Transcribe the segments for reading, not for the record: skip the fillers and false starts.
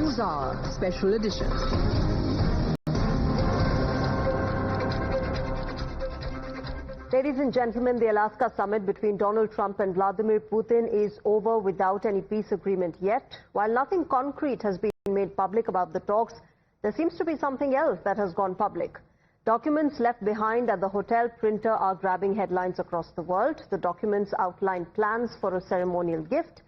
NewsHour Special Edition. Ladies and gentlemen, the Alaska summit between Donald Trump and Vladimir Putin is over without any peace agreement yet. While nothing concrete has been made public about the talks, there seems to be something else that has gone public. Documents left behind at the hotel printer are grabbing headlines across the world. The documents outline plans for a ceremonial gift,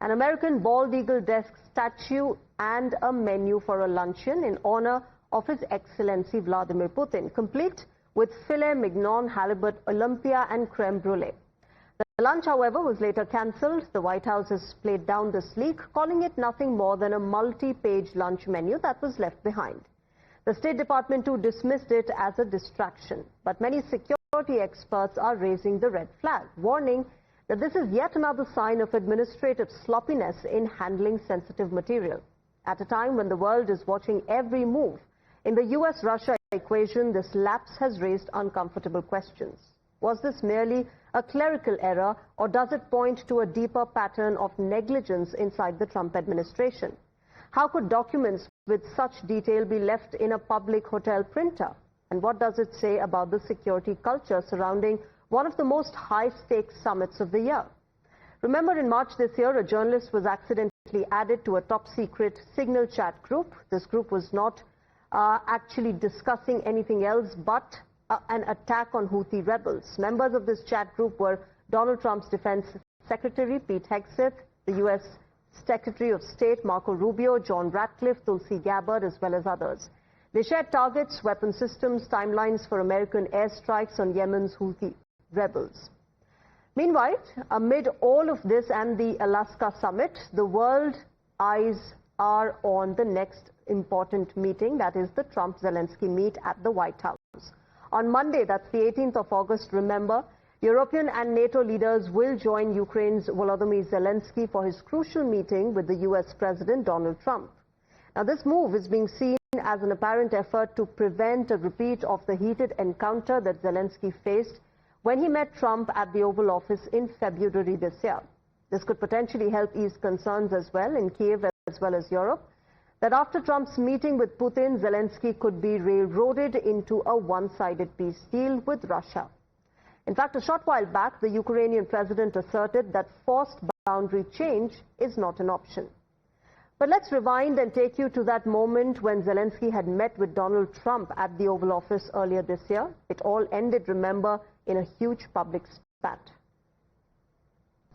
an American bald eagle desk statue, and a menu for a luncheon in honor of His Excellency Vladimir Putin, complete with filet mignon, halibut, Olympia and creme brulee. The lunch, however, was later cancelled. The White House has played down this leak, calling it nothing more than a multi-page lunch menu that was left behind. The State Department too dismissed it as a distraction. But many security experts are raising the red flag, warning that this is yet another sign of administrative sloppiness in handling sensitive material. At a time when the world is watching every move in the US-Russia equation, this lapse has raised uncomfortable questions. Was this merely a clerical error, or does it point to a deeper pattern of negligence inside the Trump administration? How could documents with such detail be left in a public hotel printer? And what does it say about the security culture surrounding one of the most high-stakes summits of the year? Remember, in March this year, a journalist was accidentally added to a top-secret Signal chat group. This group was not actually discussing anything else but an attack on Houthi rebels. Members of this chat group were Donald Trump's Defense Secretary Pete Hegseth, the U.S. Secretary of State Marco Rubio, John Ratcliffe, Tulsi Gabbard, as well as others. They shared targets, weapon systems, timelines for American airstrikes on Yemen's Houthi rebels. Meanwhile, amid all of this and the Alaska summit, the world eyes are on the next important meeting, that is the Trump-Zelensky meet at the White House. On Monday, that's the 18th of August, remember, European and NATO leaders will join Ukraine's Volodymyr Zelensky for his crucial meeting with the US President Donald Trump. Now, this move is being seen as an apparent effort to prevent a repeat of the heated encounter that Zelensky faced when he met Trump at the Oval Office in February this year. This could potentially help ease concerns as well in Kiev as well as Europe, that after Trump's meeting with Putin, Zelensky could be railroaded into a one-sided peace deal with Russia. In fact, a short while back, the Ukrainian president asserted that forced boundary change is not an option. But let's rewind and take you to that moment when Zelensky had met with Donald Trump at the Oval Office earlier this year. It all ended, remember, in a huge public spat.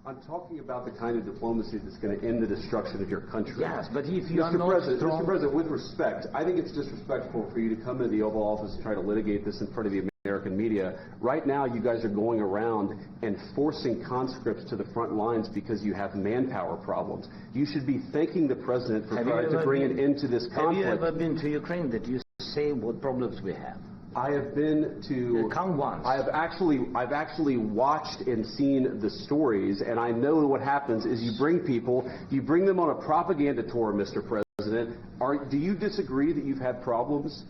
I'm talking about the kind of diplomacy that's going to end the destruction of your country. Yes, but if you are not Mr. President, with respect, I think it's disrespectful for you to come into the Oval Office and try to litigate this in front of the American media. Right now, you guys are going around and forcing conscripts to the front lines because you have manpower problems. You should be thanking the President for trying to bring an end to this conflict. Have you ever been to Ukraine that you say what problems we have? I have been to. Count once. I've actually watched and seen the stories, and I know what happens is you bring them on a propaganda tour, Mr. President. Do you disagree that you've had problems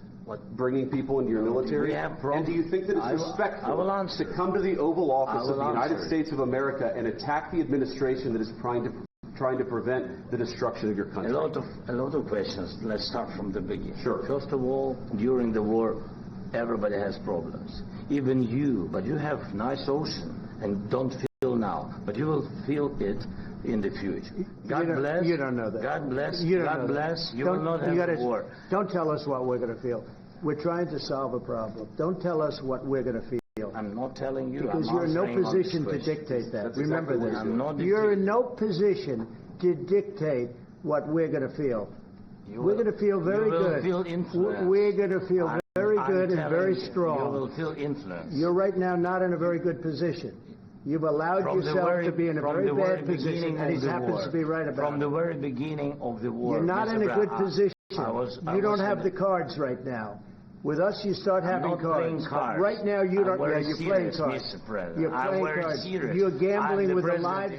bringing people into your military? We have problems. And do you think that it's respectful to come to the Oval Office of the United States of America and attack the administration that is trying to prevent the destruction of your country? A lot of questions. Let's start from the beginning. Sure. First of all, during the war, everybody has problems, even you, but you have nice ocean and don't feel now, but you will feel it in the future. God bless. You don't know that. God bless. God bless. You will not have war. Don't tell us what we're going to feel. We're trying to solve a problem. Don't tell us what we're going to feel. I'm not telling you. Because you're in no position to dictate that. Remember this. You're in no position to dictate what we're going to feel. We're going to feel very good. We're going to feel very good and very strong. You will feel influence. You're right now not in a very good position. You've allowed yourself to be in a very bad position, and he happens to be right about it. From the very beginning of the war. You're not in a good position. You don't have the cards right now. With us, you start having cards. Right now, you don't. Yeah, you're playing cards. You're playing cards. You're gambling with the lives.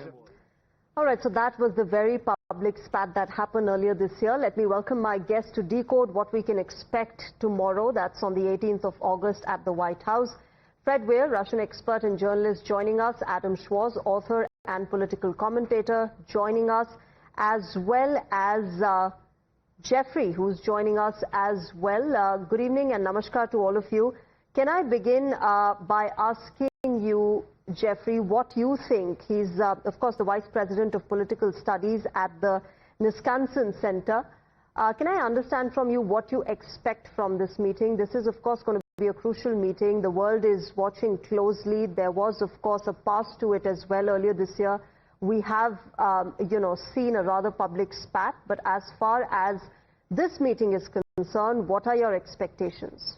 All right, so that was the very public spat that happened earlier this year. Let me welcome my guest to decode what we can expect tomorrow. That's on the 18th of August at the White House. Fred Weir, Russian expert and journalist, joining us. Adam Schwarz, author and political commentator, joining us, as well as Jeffrey, who's joining us as well. Good evening and namaskar to all of you. Can I begin by asking you, Jeffrey, what you think? He's, of course, the Vice President of Political Studies at the Niskansen Center. Can I understand from you what you expect from this meeting? This is, of course, going to be a crucial meeting. The world is watching closely. There was, of course, a pass to it as well earlier this year. We have, seen a rather public spat. But as far as this meeting is concerned, what are your expectations?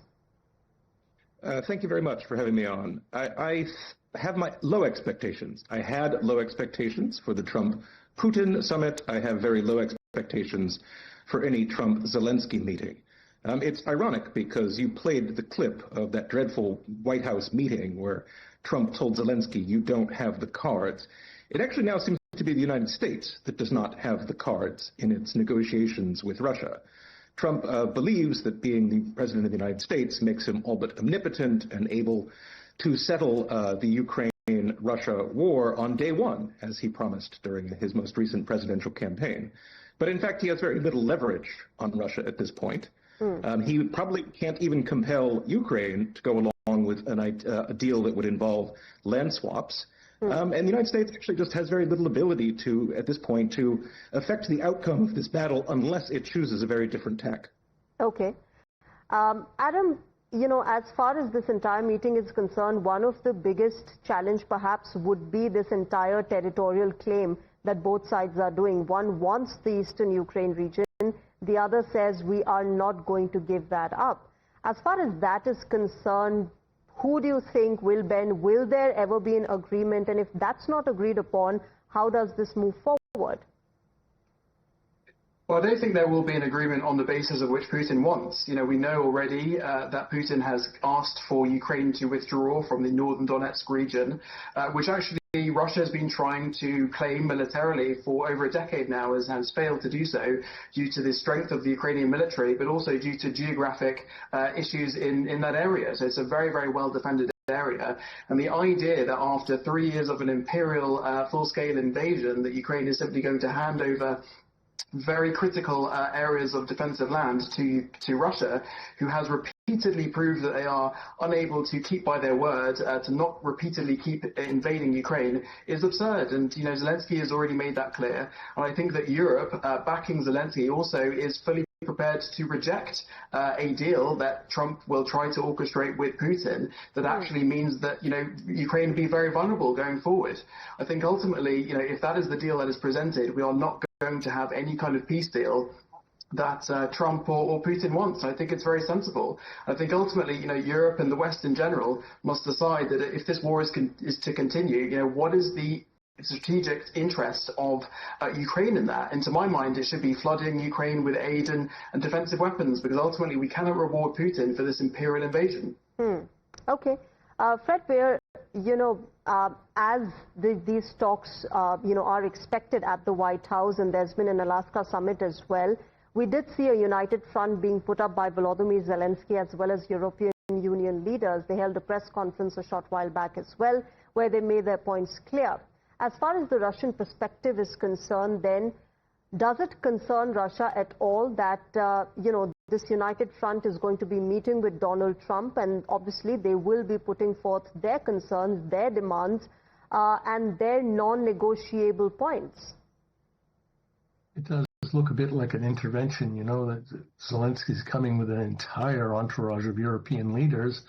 Thank you very much for having me on. I have my low expectations. I had low expectations for the Trump-Putin summit. I have very low expectations for any Trump-Zelensky meeting. It's ironic because you played the clip of that dreadful White House meeting where Trump told Zelensky, "You don't have the cards." It actually now seems to be the United States that does not have the cards in its negotiations with Russia. Trump believes that being the president of the United States makes him all but omnipotent and able to settle the Ukraine-Russia war on day one, as he promised during his most recent presidential campaign. But in fact, he has very little leverage on Russia at this point. He probably can't even compel Ukraine to go along with a deal that would involve land swaps. And the United States actually just has very little ability to, at this point, to affect the outcome of this battle unless it chooses a very different tack. Okay. Adam, as far as this entire meeting is concerned, one of the biggest challenge perhaps would be this entire territorial claim that both sides are doing. One wants the eastern Ukraine region. The other says we are not going to give that up. As far as that is concerned, who do you think will bend? Will there ever be an agreement? And if that's not agreed upon, how does this move forward? Well, I don't think there will be an agreement on the basis of which Putin wants. We know already that Putin has asked for Ukraine to withdraw from the northern Donetsk region, which actually Russia has been trying to claim militarily for over a decade now, as has failed to do so due to the strength of the Ukrainian military, but also due to geographic issues in that area. So it's a very, very well defended area. And the idea that after 3 years of an imperial full-scale invasion, that Ukraine is simply going to hand over very critical areas of defensive land to Russia, who has repeatedly proved that they are unable to keep by their word, to not repeatedly keep invading Ukraine, is absurd. And, Zelensky has already made that clear. And I think that Europe, backing Zelensky, also is fully prepared to reject a deal that Trump will try to orchestrate with Putin that actually means that, Ukraine will be very vulnerable going forward. I think ultimately, if that is the deal that is presented, we are not going to have any kind of peace deal that Trump or Putin wants. I think it's very sensible. I think ultimately, Europe and the West in general must decide that if this war is to continue, what is the strategic interest of Ukraine in that? And to my mind, it should be flooding Ukraine with aid and defensive weapons, because ultimately we cannot reward Putin for this imperial invasion. Okay. Fred Bear, as these talks, are expected at the White House, and there's been an Alaska summit as well, we did see a united front being put up by Volodymyr Zelensky as well as European Union leaders. They held a press conference a short while back as well, where they made their points clear. As far as the Russian perspective is concerned, then, does it concern Russia at all that, this united front is going to be meeting with Donald Trump, and obviously they will be putting forth their concerns, their demands, and their non-negotiable points? It does look a bit like an intervention, that Zelensky's coming with an entire entourage of European leaders,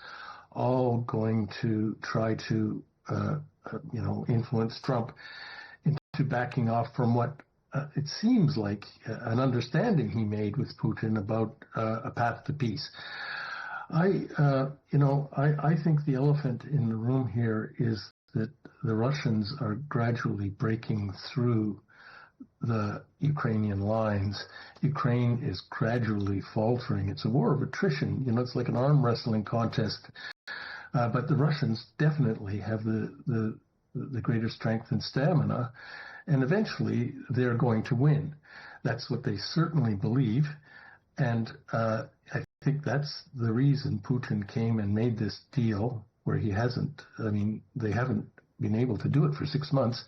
all going to try to, influence Trump into backing off from what it seems like an understanding he made with Putin about a path to peace. I think the elephant in the room here is that the Russians are gradually breaking through the Ukrainian lines. Ukraine is gradually faltering. It's a war of attrition. It's like an arm wrestling contest. But the Russians definitely have the greater strength and stamina, and eventually they're going to win. That's what they certainly believe, and I think that's the reason Putin came and made this deal where they haven't been able to do it for 6 months,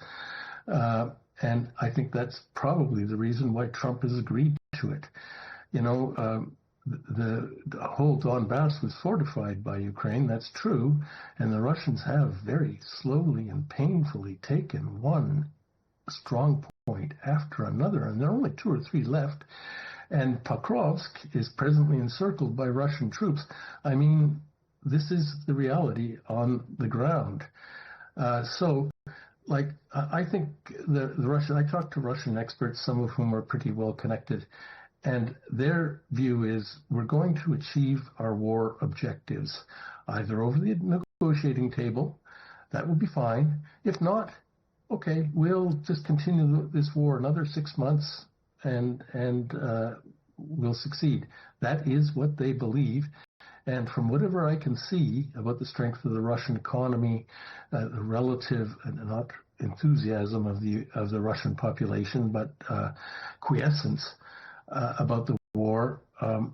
and I think that's probably the reason why Trump has agreed to it. The whole Donbass was fortified by Ukraine, that's true, and the Russians have very slowly and painfully taken one strong point after another, and there are only 2 or 3 left, and Pokrovsk is presently encircled by Russian troops. I mean, this is the reality on the ground. I think I talked to Russian experts, some of whom are pretty well connected, and their view is we're going to achieve our war objectives, either over the negotiating table, that would be fine. If not, okay, we'll just continue this war another 6 months and we'll succeed. That is what they believe. And from whatever I can see about the strength of the Russian economy, the relative, not enthusiasm of the Russian population, but quiescence about the war,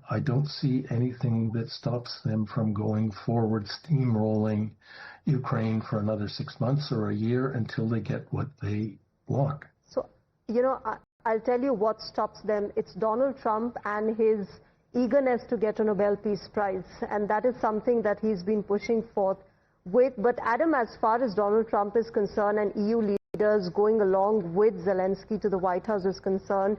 I don't see anything that stops them from going forward, steamrolling Ukraine for another 6 months or a year until they get what they want. So, I'll tell you what stops them. It's Donald Trump and his eagerness to get a Nobel Peace Prize, and that is something that he's been pushing forth with. But Adam, as far as Donald Trump is concerned and EU leaders going along with Zelensky to the White House is concerned,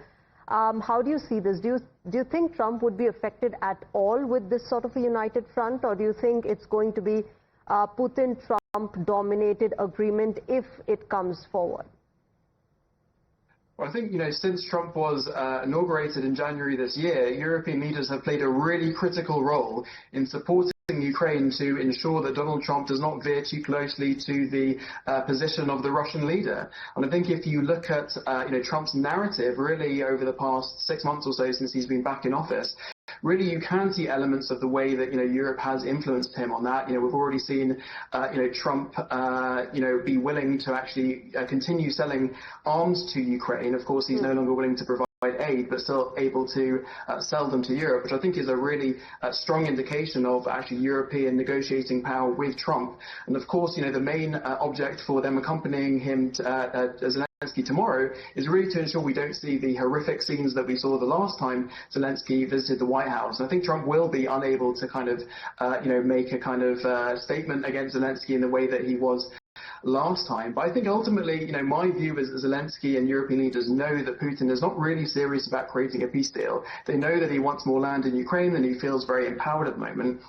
how do you see this? Do you think Trump would be affected at all with this sort of a united front, or do you think it's going to be a Putin-Trump-dominated agreement if it comes forward? Well, I think, since Trump was inaugurated in January this year, European leaders have played a really critical role in supporting Ukraine to ensure that Donald Trump does not veer too closely to the position of the Russian leader. And I think if you look at, Trump's narrative really over the past 6 months or so since he's been back in office, really you can see elements of the way that, Europe has influenced him on that. We've already seen, Trump, be willing to actually continue selling arms to Ukraine. Of course, he's no longer willing to provide aid, but still able to sell them to Europe, which I think is a really strong indication of actually European negotiating power with Trump. And of course, the main object for them accompanying him Zelensky tomorrow is really to ensure we don't see the horrific scenes that we saw the last time Zelensky visited the White House. And I think Trump will be unable to make a statement against Zelensky in the way that he was last time. But I think ultimately, my view is that Zelensky and European leaders know that Putin is not really serious about creating a peace deal. They know that he wants more land in Ukraine and he feels very empowered at the moment.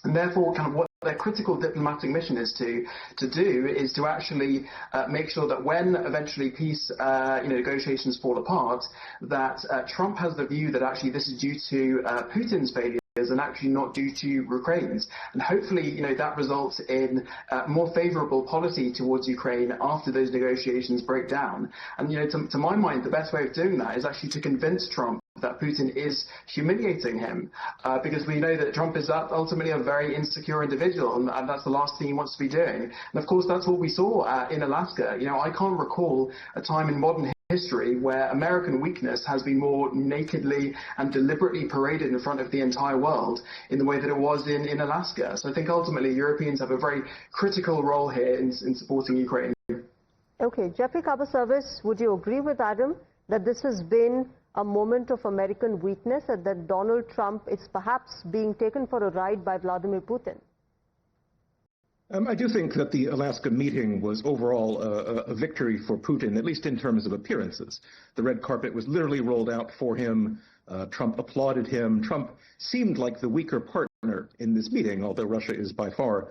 And therefore, what their critical diplomatic mission is to do is to actually make sure that when eventually peace negotiations fall apart, that Trump has the view that actually this is due to Putin's failure and actually not due to Ukraine's. And hopefully, that results in more favorable policy towards Ukraine after those negotiations break down. And, to my mind, the best way of doing that is actually to convince Trump that Putin is humiliating him, because we know that Trump is ultimately a very insecure individual, and that's the last thing he wants to be doing. And of course, that's what we saw in Alaska. I can't recall a time in modern history where American weakness has been more nakedly and deliberately paraded in front of the entire world in the way that it was in Alaska. So I think ultimately Europeans have a very critical role here in supporting Ukraine. Okay, Jeffrey Carver-Service, would you agree with Adam that this has been a moment of American weakness and that Donald Trump is perhaps being taken for a ride by Vladimir Putin? I do think that the Alaska meeting was overall a victory for Putin, at least in terms of appearances. The red carpet was literally rolled out for him. Trump applauded him. Trump seemed like the weaker partner in this meeting, although Russia is by far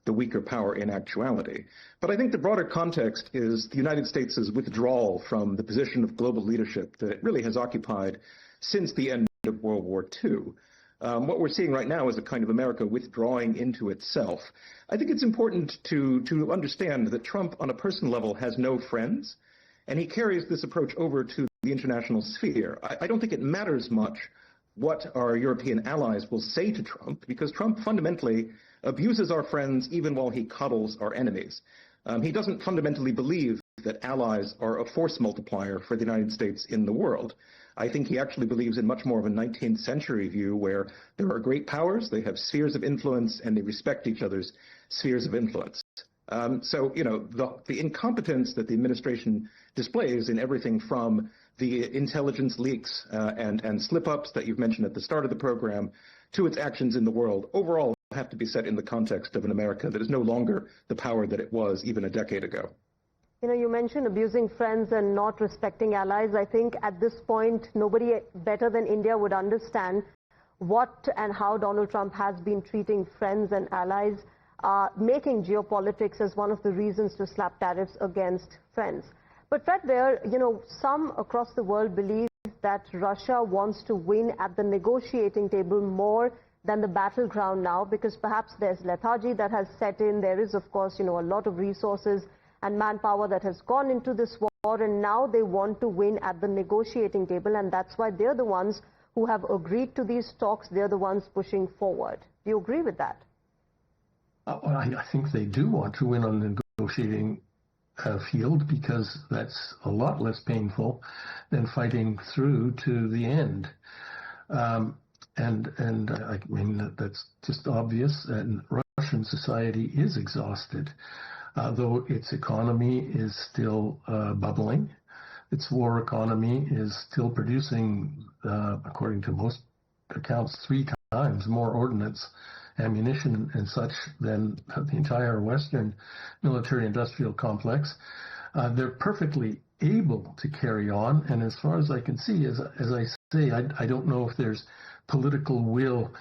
the weaker power in actuality. But I think the broader context is the United States' withdrawal from the position of global leadership that it really has occupied since the end of World War II. What we're seeing right now is a kind of America withdrawing into itself. I think it's important to understand that Trump, on a personal level, has no friends, and he carries this approach over to the international sphere. I don't think it matters much what our European allies will say to Trump, because Trump fundamentally abuses our friends even while he coddles our enemies. He doesn't fundamentally believe that allies are a force multiplier for the United States in the world. I think he actually believes in much more of a 19th century view where there are great powers, they have spheres of influence, and they respect each other's spheres of influence. So, the incompetence that the administration displays in everything from the intelligence leaks and slip-ups that you've mentioned at the start of the program to its actions in the world overall have to be set in the context of an America that is no longer the power that it was even a decade ago. You know, you mentioned abusing friends and not respecting allies. I think at this point, nobody better than India would understand what and how Donald Trump has been treating friends and allies, making geopolitics as one of the reasons to slap tariffs against friends. But Fred, some across the world believe that Russia wants to win at the negotiating table more than the battleground now, because perhaps there's lethargy that has set in. There is, of course, a lot of resources and manpower that has gone into this war, and now they want to win at the negotiating table, and that's why they're the ones who have agreed to these talks. They're the ones pushing forward. Do you agree with that? I think they do want to win on the negotiating field, because that's a lot less painful than fighting through to the end. And I mean, that's just obvious, and Russian society is exhausted. Though its economy is still bubbling, its war economy is still producing, according to most accounts, 3 times more ordnance, ammunition, and such than the entire Western military-industrial complex. They're perfectly able to carry on, and as far as I can see, as I say, I don't know if there's political will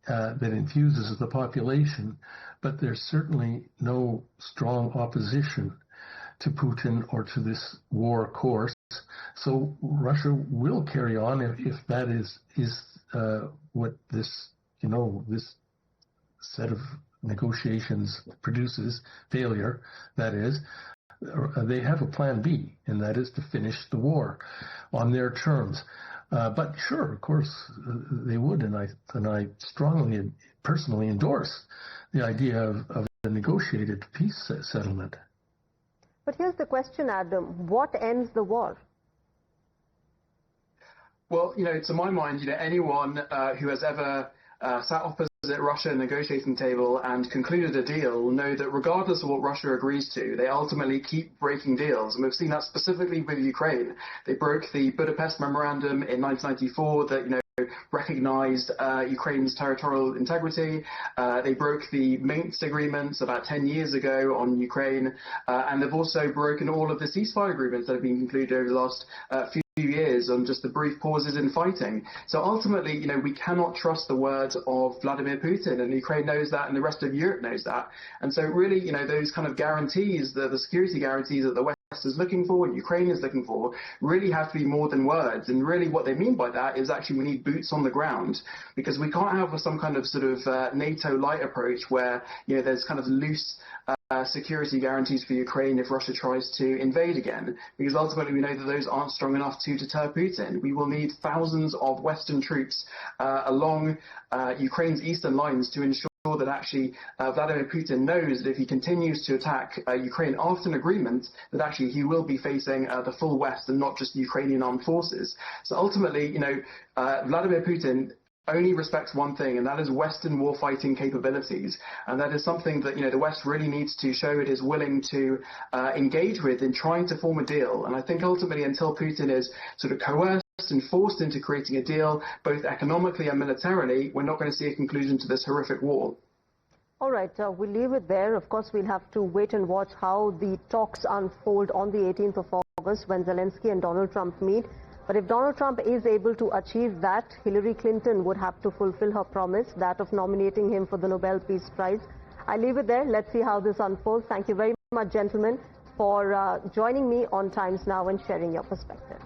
that infuses the population, but there's certainly no strong opposition to Putin or to this war course. So Russia will carry on if that is what this this set of negotiations produces, failure, that is. They have a plan B, and that is to finish the war on their terms. But sure, of course, they would, and I strongly, personally endorse the idea of a negotiated peace settlement. But here's the question, Adam. What ends the war? Well, to my mind, anyone who has ever sat opposite Russia at the negotiating table and concluded a deal will know that regardless of what Russia agrees to, they ultimately keep breaking deals. And we've seen that specifically with Ukraine. They broke the Budapest Memorandum in 1994 that, recognized Ukraine's territorial integrity. They broke the Minsk agreements about 10 years ago on Ukraine. And they've also broken all of the ceasefire agreements that have been concluded over the last few years on just the brief pauses in fighting. So ultimately, we cannot trust the words of Vladimir Putin, and Ukraine knows that, and the rest of Europe knows that. And so really, those kind of guarantees, the security guarantees that the West is looking for and Ukraine is looking for, really have to be more than words. And really what they mean by that is actually we need boots on the ground, because we can't have some kind of sort of NATO light approach where, there's kind of loose security guarantees for Ukraine if Russia tries to invade again, because ultimately we know that those aren't strong enough to deter Putin. We will need thousands of Western troops along Ukraine's eastern lines to ensure that actually Vladimir Putin knows that if he continues to attack Ukraine after an agreement, that actually he will be facing the full West and not just Ukrainian armed forces. So ultimately, Vladimir Putin only respects one thing, and that is Western warfighting capabilities. And that is something that, the West really needs to show it is willing to engage with in trying to form a deal. And I think ultimately until Putin is sort of coerced and forced into creating a deal, both economically and militarily, we're not going to see a conclusion to this horrific war. All right, we'll leave it there. Of course, we'll have to wait and watch how the talks unfold on the 18th of August when Zelensky and Donald Trump meet. But if Donald Trump is able to achieve that, Hillary Clinton would have to fulfill her promise, that of nominating him for the Nobel Peace Prize. I leave it there. Let's see how this unfolds. Thank you very much, gentlemen, for joining me on Times Now and sharing your perspective.